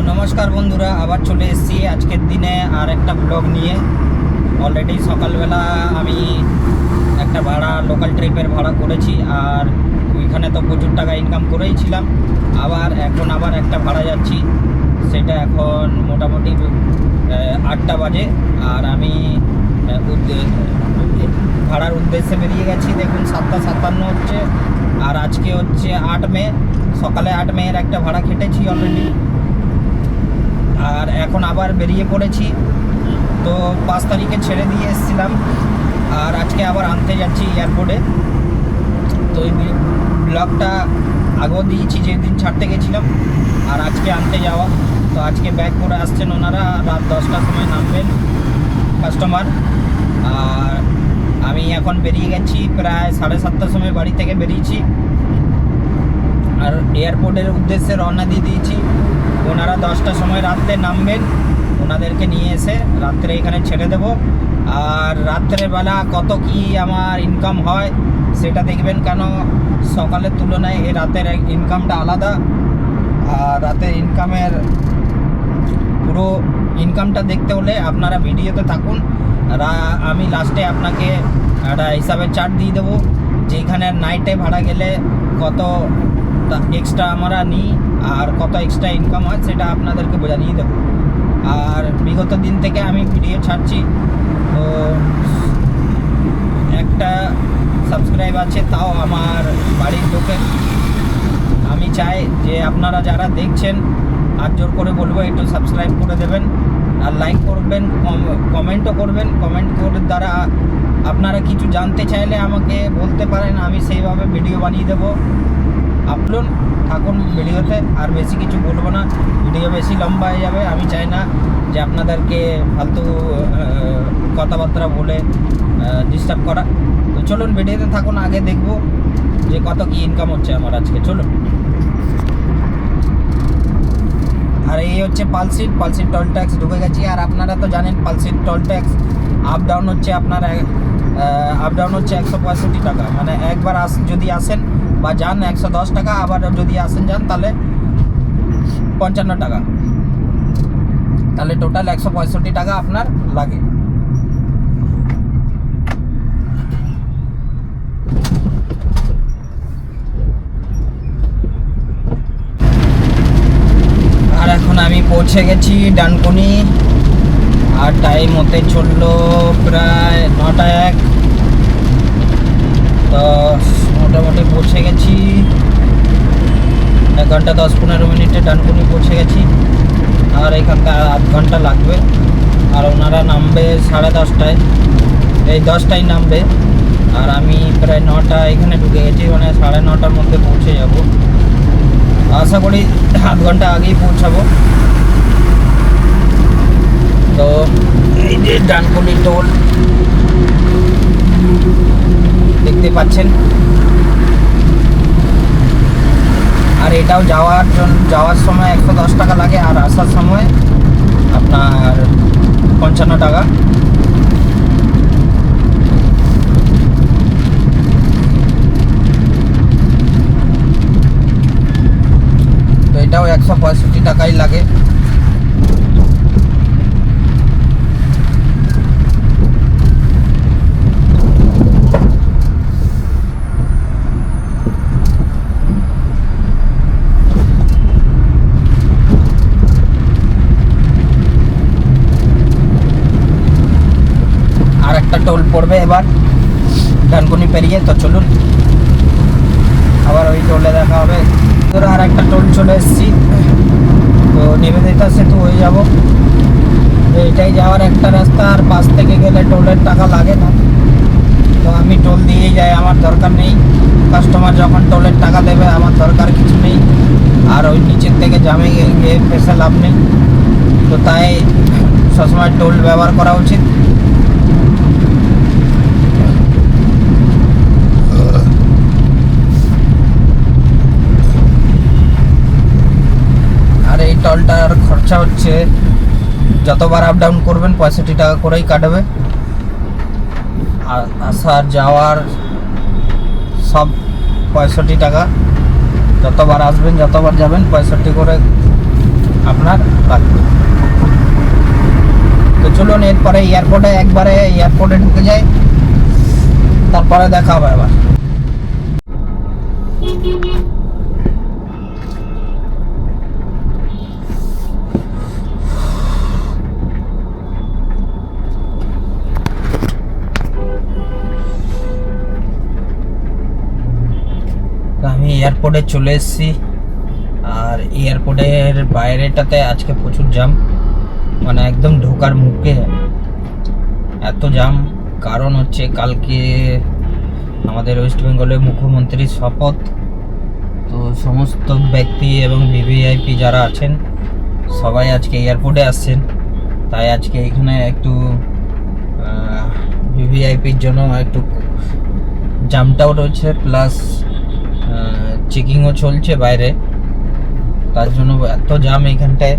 নমস্কার বন্ধুরা, আবার চলে এসেছি আজকের দিনে আর একটা ব্লগ নিয়ে। অলরেডি সকালবেলা আমি একটা ভাড়া লোকাল ট্রিপের ভাড়া করেছি, আর ওইখানে তো প্রচুর টাকা ইনকাম করেইছিলাম। এখন আবার একটা ভাড়া যাচ্ছি, সেটা এখন মোটামুটি 8টা বাজে। আর আমি ভাড়ার উদ্দেশ্যে বেরিয়ে গেছি। দেখুন 7:57 হচ্ছে, আর আজকে হচ্ছে 8 মে। সকালে 8 মেয়ের একটা ভাড়া কেটেছি অলরেডি, আর এখন আবার বেরিয়ে পড়েছি। তো 5 তারিখে ছেড়ে দিয়ে এসেছিলাম, আর আজকে আবার আনতে যাচ্ছি এয়ারপোর্টে। তো এই ব্লগটা আগেও দিয়েছি যেদিন ছাড়তে গেছিলাম, আর আজকে আনতে যাওয়া। তো আজকে ব্যাক করে আসছেন ওনারা, রাত 10টার সময় নামবেন কাস্টমার। আর আমি এখন বেরিয়ে গেছি, প্রায় 7:30টার সময় বাড়ি থেকে বেরিয়েছি, আর এয়ারপোর্টের উদ্দেশ্যে রওনা দিয়ে দিয়েছি। ওনারা 10টার সময় রাত্রে নামবেন, ওনাদেরকে নিয়ে এসে রাত্রে এখানে ছেড়ে দেব। আর রাত্রের বেলা কত কি আমার ইনকাম হয় সেটা দেখবেন, কেন সকালের তুলনায় এই রাতের ইনকামটা আলাদা। আর রাতের ইনকামের পুরো ইনকামটা দেখতে হলে আপনারা ভিডিওতে থাকুন। আমি লাস্টে আপনাকে একটা হিসাবে চার্ট দিয়ে দেবো, যেখানে নাইটে ভাড়া গেলে কত এক্সট্রা আমরা নিই আর কত এক্সট্রা ইনকাম হয় সেটা আপনাদেরকে বোঝানিয়ে দেবো। আর বিগত দিন থেকে আমি ভিডিও ছাড়ছি, তো একটা সাবস্ক্রাইব আছে তাও আমার বাড়ির লোকের। আমি চাই যে আপনারা যারা দেখছেন হাত জোর করে বলবো একটু সাবস্ক্রাইব করে দেবেন, আর লাইক করবেন, কমেন্টও করবেন। কমেন্ট করে দ্বারা আপনারা কিছু জানতে চাইলে আমাকে বলতে পারেন, আমি সেইভাবে ভিডিও বানিয়ে দেবো। আপলোড থাকুন ভিডিওতে, আর বেশি কিছু বলবো না, ভিডিও বেশি লম্বা হয়ে যাবে। আমি চাই না যে আপনাদেরকে ফালতু কথাবার্তা বলে ডিস্টার্ব করা। তো চলুন ভিডিওতে থাকুন, আগে দেখবো যে কত কি ইনকাম হচ্ছে আমার আজকে। চলুন। আর এই হচ্ছে পালসিট টোল ট্যাক্স ঢুকে গেছি। আর আপনারা তো জানেন Palsit toll tax up down হচ্ছে, আপনার আপ ডাউন হচ্ছে 165 টাকা। মানে একবার যদি আসেন বা যান 110 টাকা, আবার যদি আসেন যান তাহলে 55 টাকা, তাহলে টোটাল 165 টাকা আপনার লাগে। আর এখন আমি পৌঁছে গেছি ডানকুনি, আর টাইম হতে চললো প্রায় 9:01। তো মোটামুটি পৌঁছে গেছি, 1 ঘন্টা 10-15 মিনিটে ডানকুনি পৌঁছে গেছি। আর এখানটা আধ ঘন্টা লাগবে। আর ওনারা নামবে 10:30টায়, এই 10টায় নামবে। আর আমি প্রায় 9টা এখানে ঢুকে গেছি, মানে 9:30টার মধ্যে পৌঁছে যাব। আশা করি আধ ঘন্টা আগেই পৌঁছাবো। তো এই যে ডানকুনি টোল দেখতে পাচ্ছেন। আর এটাও যাওয়ার সময় 110 টাকা লাগে, আর আসার সময় আপনার 55 টাকা। তো এটাও 165 টাকাই লাগে। টোল পড়বে এবার ডানকুনি পেরিয়ে। তো চলুন আবার ওই টোলে দেখা হবে। ধরো আর একটা টোল চলে এসেছি, তো নিবেদিতা সেতু হয়ে যাব। এইটাই যাওয়ার একটা রাস্তা, আর পাশ থেকে গেলে টোলের টাকা লাগে না। তো আমি টোল দিয়েই যাই, আমার দরকার নেই। কাস্টমার যখন টোলের টাকা দেবে আমার দরকার কিছু নেই, আর ওই নিচের থেকে জামে গিয়ে ফেসে লাভ নেই। তো তাই সবসময় টোল ব্যবহার করা উচিত। এই টোলটার খরচা হচ্ছে, যতবার আপ ডাউন করবেন 65 টাকা করেই কাটবে। আর আসার যাওয়ার সব 65 টাকা। যতবার আসবেন যতবার যাবেন 65 করে আপনার লাগবে। তো চলুন এরপরে এয়ারপোর্টে ঢুকে যাই, তারপরে দেখা হবে আবার। আমি এয়ারপোর্টে চলে এসেছি, আর এয়ারপোর্টের বাইরেটাতে আজকে প্রচুর জ্যাম, মানে একদম ঢোকার মুখে এত জ্যাম। কারণ হচ্ছে কালকে আমাদের ওয়েস্ট বেঙ্গলের মুখ্যমন্ত্রীর শপথ। তো সমস্ত ব্যক্তি এবং ভিভিআইপি যারা আছেন সবাই আজকে এয়ারপোর্টে আসছেন, তাই আজকে এখানে একটু ভিভিআইপির জন্য একটু জ্যামটাও রয়েছে, প্লাস চেকিংও চলছে বাইরে, তার জন্য এত জ্যাম এইখানটায়।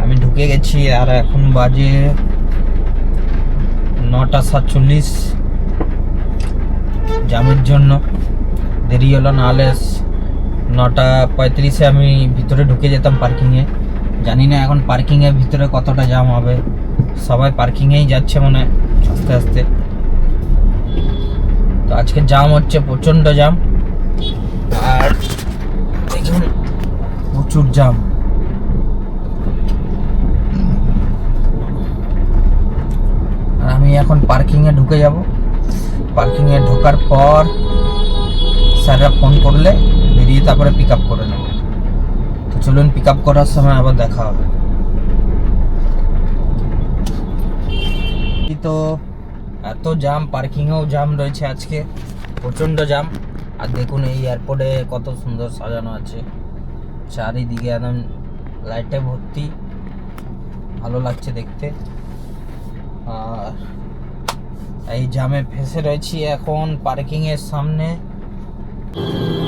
আমি ঢুকে গেছি আর এখন বাজে 9:47। জ্যামের জন্য দেরি হলো, নাহলে 9:35 আমি ভিতরে ঢুকে যেতাম পার্কিংয়ে। জানি না এখন পার্কিংয়ের ভিতরে কতটা জ্যাম হবে, সবাই পার্কিংয়েই যাচ্ছে মনে হয় আস্তে আস্তে। তো আজকে জ্যাম হচ্ছে, প্রচণ্ড জ্যাম, আর দেখুন প্রচুর জ্যাম। আর আমি এখন পার্কিংয়ে ঢুকে যাব। পার্কিংয়ে ঢোকার পর স্যাররা ফোন করলে বেরিয়ে তারপরে পিক আপ করে নেব। তো চলুন পিক আপ করার সময় আবার দেখা হবে। তো এত জ্যাম, পার্কিংয়েও জ্যাম রয়েছে আজকে, প্রচণ্ড জ্যাম। আর দেখুন এই এয়ারপোর্টে কত সুন্দর সাজানো আছে, চারিদিকে একদম লাইটে ভর্তি, ভালো লাগছে দেখতে। আর এই জ্যামে ফেসে রয়েছি এখন পার্কিংয়ের সামনে।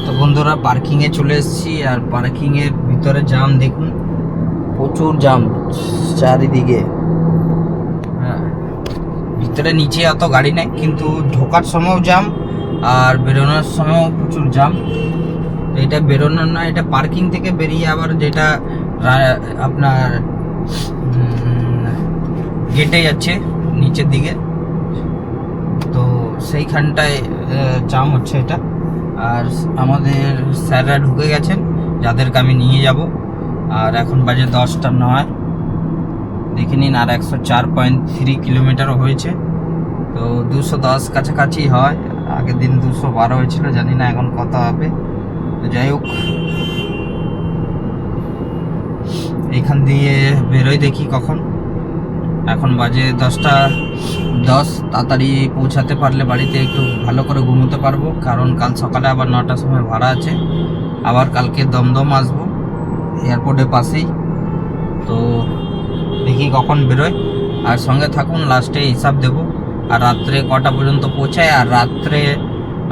তো বন্ধুরা পার্কিংয়ে চলে এসেছি, আর পার্কিংয়ের ভিতরে জ্যাম দেখুন, প্রচুর জ্যাম চারিদিকে। হ্যাঁ, ভিতরে নিচে অত গাড়ি নেই, কিন্তু ঢোকার সময়ও জ্যাম আর বেরোনোর সময়ও প্রচুর জ্যাম। তো এটা বেরোনোর না, এটা পার্কিং থেকে বেরিয়ে আবার যেটা আপনার গেটে যাচ্ছে নিচের দিকে, তো সেইখানটায় জ্যাম হচ্ছে এটা। আর আমাদের স্যাররা ঢুকে গেছেন, যাদেরকে আমি নিয়ে যাব। আর এখন বাজে 10:09, দেখে নিন। আর 104.3 কিলোমিটার হয়েছে, তো 210 কাছাকাছি হয়। আগের দিন 212 হয়েছিল, জানি না এখন কত হবে। তো যাই হোক, এইখান দিয়ে বেরোই দেখি কখন। এখন বাজে 10:10, তাড়াতাড়ি পৌঁছাতে পারলে বাড়িতে একটু ভালো করে ঘুমোতে পারবো, কারণ কাল সকালে আবার 9টার সময় ভাড়া আছে। আবার কালকে দমদম আসবো, এয়ারপোর্টের পাশেই। তো দেখি কখন বেরোয়, আর সঙ্গে থাকুন, লাস্টে হিসাব দেবো আর রাত্রে কটা পর্যন্ত পৌঁছায়। আর রাত্রে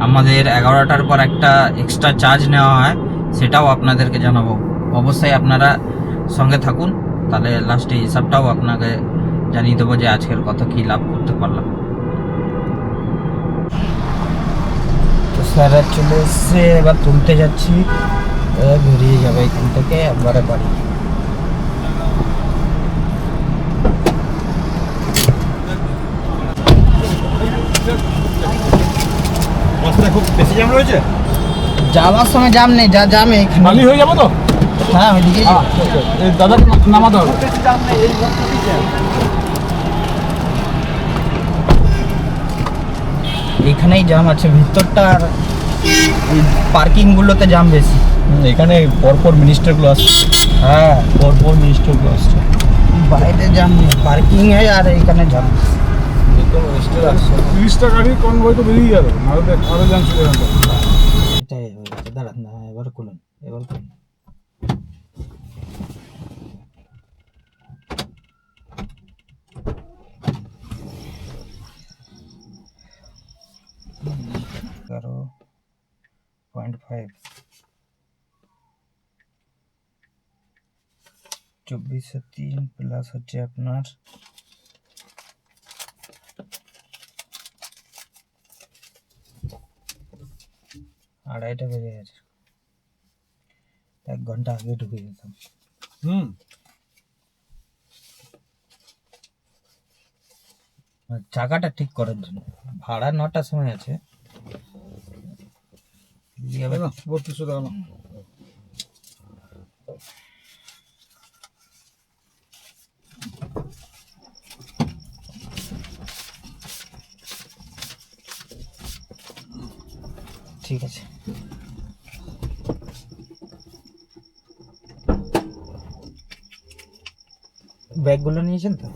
আমাদের 11টার পর একটা এক্সট্রা চার্জ নেওয়া হয়, সেটাও আপনাদেরকে জানাবো। অবশ্যই আপনারা সঙ্গে থাকুন, তাহলে লাস্টে হিসাবটাও আপনাকে জানিয়ে দেবো যে আজকের কত কী লাভ করতে পারলাম। তো স্যার চলে এসছে, এবার তুলতে যাচ্ছি, বেরিয়ে যাবে এখান থেকে একবারে বাড়ি। খুব বেশি জ্যাম রয়েছে, যাওয়ার সময় জ্যাম নেই, যা জ্যাম এখানে খালি হয়ে যাবো তো। হ্যাঁ ওইদিকে দাদা নামাতে হবে। এইখানেই জ্যাম আছে ভিতরটা, আর পার্কিংগুলোতে জ্যাম বেশি। এখানে পরপর মিনিস্টারগুলো আসছে, হ্যাঁ পরপর মিনিস্টারগুলো আসছে। বাইরে জ্যাম নেই, পার্কিংয়ে আর এইখানে জ্যাম। 30টা গাড়ির কনভয় তো বেরিয়ে যাবে, আরো জ্যাম ছিল। এটাই হয়ে গেছে, দাঁড়ান না, এবার খুলুন, এবার খুলুন। কারো 0.5 2403 প্লাস হচ্ছে আপনার 2:30 বেজে গেছে, 1 ঘন্টা আগে ঢুকে যেতাম। হুম চাকাটা ঠিক করার জন্য ভাড়া 9টার সময় আছে। দিয়ে আবার 3200 টাকা না। ঠিক আছে। ব্যাগগুলো নিয়েছেন তো?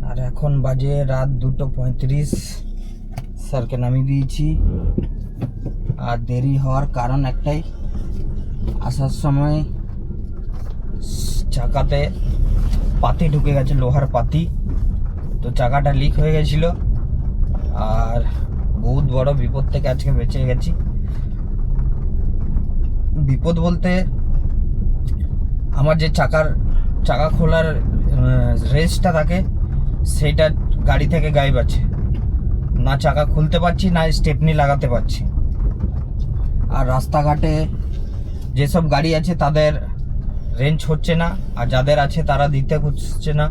আর এখন বাজে রাত 2:35। স্যারকে নামিয়ে দিয়েছি। আর দেরি হওয়ার কারণ একটাই, আসার সময় চাকাতে পাতি ঢুকে গেছে, লোহার পাতি, তো চাকাটা লিক হয়ে গেছিল। আর বহুত বড় বিপদ থেকে আজকে বেঁচে গেছি। বিপদ বলতে আমার যে চাকা খোলার রেসটা থাকে সেটা গাড়ি থেকে গায়েব আছে, না চাকা খুলতে পারছি না স্টেপনি লাগাতে পারছি। আর রাস্তাঘাটে যেসব গাড়ি আছে তাদের রেঞ্জ হচ্ছে না, আর যাদের আছে তারা দিতে খুঁজছে না।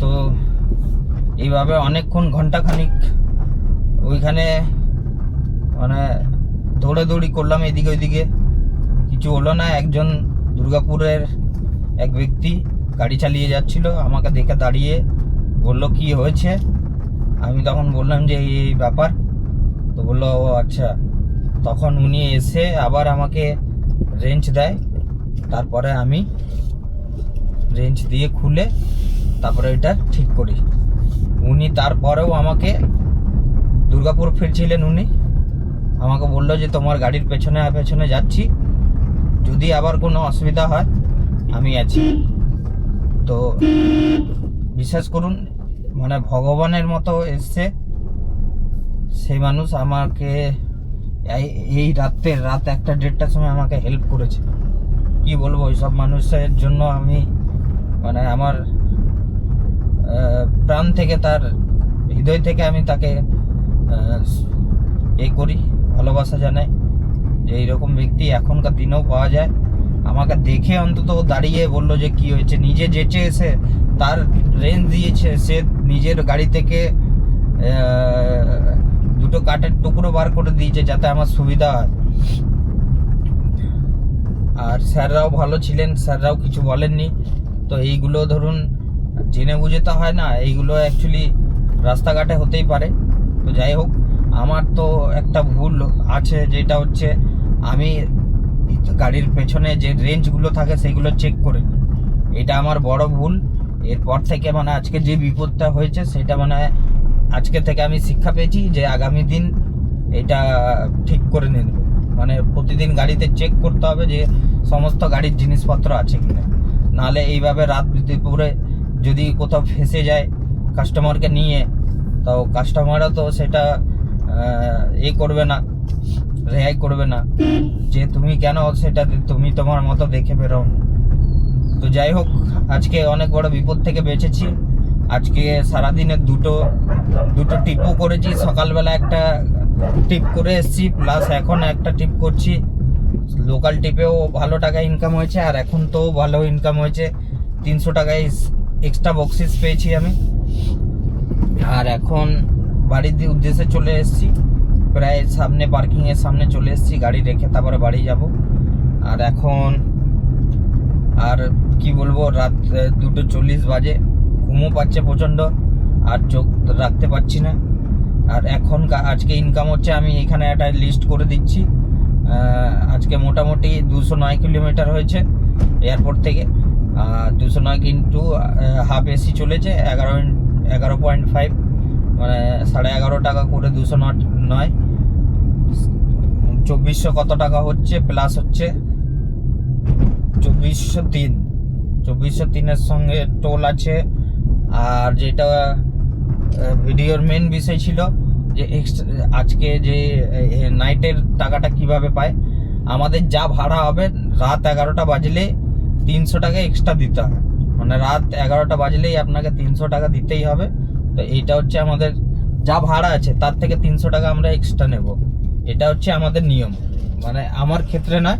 তো এইভাবে অনেকক্ষণ ঘন্টাখানিক ওইখানে মানে দৌড়াদৌড়ি করলাম এদিকে ওইদিকে, কিছু হলো না। একজন দুর্গাপুরের এক ব্যক্তি গাড়ি চালিয়ে যাচ্ছিল, আমাকে দেখে দাঁড়িয়ে বলল কি হয়েছে। আমি তখন বললাম যে এই ব্যাপার। তো বললো ও আচ্ছা। তখন উনি এসে আবার আমাকে রেঞ্চ দেয়, তারপরে আমি রেঞ্চ দিয়ে খুলে তারপরে এটা ঠিক করি। উনি তারপরেও আমাকে, দুর্গাপুর ফিরছিলেন উনি, আমাকে বললো যে তোমার গাড়ির পেছনে পেছনে যাচ্ছি, যদি আবার কোনো অসুবিধা হয় আমি আছি। তো বিশ্বাস করুন, মানে ভগবানের মতো এসছে সেই মানুষ আমাকে। এই রাত 1:30টার সময় আমাকে হেল্প করেছে। কি বলবো, ওইসব মানুষের জন্য আমি মানে আমার প্রাণ থেকে, তার হৃদয় থেকে আমি তাকে করি, ভালোবাসা জানাই যে এইরকম ব্যক্তি এখনকার দিনেও পাওয়া যায়। আমাকে দেখে অন্তত দাঁড়িয়ে বললো যে কি হয়েছে, নিজে যেচে এসে তার রেঞ্জ দিয়েছে, সে নিজের গাড়ি থেকে 2টো কাঠের টুকরো বার করে দিয়েছে যাতে আমার সুবিধা হয়। আর স্যাররাও ভালো ছিলেন, স্যাররাও কিছু বলেননি। তো এইগুলো ধরুন জেনে বুঝে তো হয় না, এইগুলো অ্যাকচুয়ালি রাস্তাঘাটে হতেই পারে। তো যাই হোক, আমার তো একটা ভুল আছে, যেটা হচ্ছে আমি গাড়ির পেছনে যে রেঞ্জগুলো থাকে সেগুলো চেক করি। এটা আমার বড় ভুল। এরপর থেকে মানে আজকে যে বিপদটা হয়েছে সেটা মানে আজকে থেকে আমি শিক্ষা পেয়েছি যে আগামী দিন এটা ঠিক করে নেব। মানে প্রতিদিন গাড়িতে চেক করতে হবে যে সমস্ত গাড়ির জিনিসপত্র আছে কিনা, নাহলে এইভাবে রাত দুপুরে যদি কোথাও ফেঁসে যায় কাস্টমারকে নিয়ে, তো কাস্টমারও তো সেটা করবে না, রেহাই করবে না যে তুমি কেন সেটা তুমি তোমার মতো দেখে বেরো। তো যাই হোক, আজকে অনেক বড় বিপদ থেকে বেঁচেছি। আজকে সারাদিনে দুটো টিপও করেছি। সকালবেলা একটা টিপ করে এসেছি, প্লাস এখন একটা টিপ করছি। লোকাল টিপেও ভালো টাকা ইনকাম হয়েছে, আর এখন তো ভালো ইনকাম হয়েছে। 300 টাকায় এক্সট্রা বক্সিস পেয়েছি আমি। আর এখন বাড়ির উদ্দেশ্যে চলে এসেছি, প্রায় সামনে পার্কিংয়ের সামনে চলে এসেছি, গাড়ি রেখে তারপরে বাড়ি যাব। আর এখন আর কি বলবো, রাত 2:40 বাজে, ঘুমও পাচ্ছে প্রচণ্ড, আর চোখ রাখতে পারছি না। আর এখন আজকে ইনকাম হচ্ছে, আমি এখানে একটা লিস্ট করে দিচ্ছি। আজকে মোটামুটি 209 কিলোমিটার হয়েছে এয়ারপোর্ট থেকে। 209 কিন্তু হাফ এসি চলেছে, 11.5, মানে 11.5 টাকা করে 209। 2400 কত টাকা হচ্ছে, প্লাস হচ্ছে 2403। 2403-এর সঙ্গে টোল আছে। আর যেটা ভিডিওর মেন বিষয় ছিল যে আজকে যে নাইটের টাকাটা কিভাবে পায়। আমাদের যা ভাড়া হবে রাত 11টা বাজলে 300 টাকা এক্সট্রা দিতে হবে, মানে রাত 11টা বাজলেই আপনাকে 300 টাকা দিতেই হবে। তো এইটা হচ্ছে আমাদের যা ভাড়া আছে তার থেকে 300 টাকা আমরা এক্সট্রা নেব। এটা হচ্ছে আমাদের নিয়ম, মানে আমার ক্ষেত্রে না,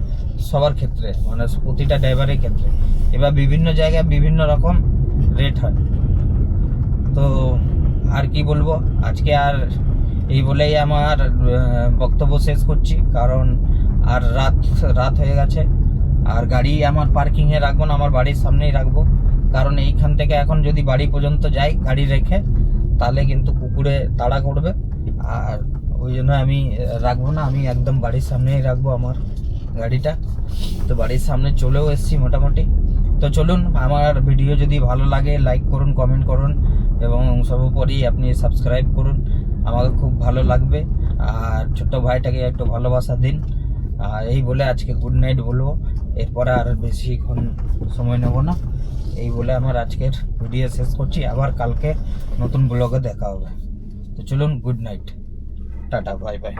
সবার ক্ষেত্রে, মানে প্রতিটা ড্রাইভারের ক্ষেত্রে। এবার বিভিন্ন জায়গায় বিভিন্ন রকম রেট হয়। তো আর কি বলবো, আজকে আর এই বলেই আমার বক্তব্য শেষ করছি, কারণ আর রাত হয়ে গেছে। আর গাড়ি আমার পার্কিংয়ে রাখবো না, আমার বাড়ির সামনেই রাখবো, কারণ এইখান থেকে এখন যদি বাড়ি পর্যন্ত যাই গাড়ি রেখে, তাহলে কিন্তু কুকুরে তাড়া করবে। আর ওই জন্য আমি রাখবো না, আমি একদম বাড়ির সামনেই রাখবো আমার গাড়িটা। তো বাড়ির সামনে চলেও এসেছি মোটামুটি। তো চলুন, আমার ভিডিও যদি ভালো লাগে লাইক করুন, কমেন্ট করুন, এবং সর্বোপরি আপনি সাবস্ক্রাইব করুন, আমাকে খুব ভালো লাগবে। আর ছোট্ট ভাইটাকে একটু ভালোবাসা দিন। আর এই বলে আজকে গুড নাইট বলবো, এরপরে আর বেশিক্ষণ সময় নেব না। এই বলে আমার আজকের ভিডিও শেষ করছি, আবার কালকে নতুন ব্লগে দেখা হবে। তো চলুন, good night, tata, bye bye.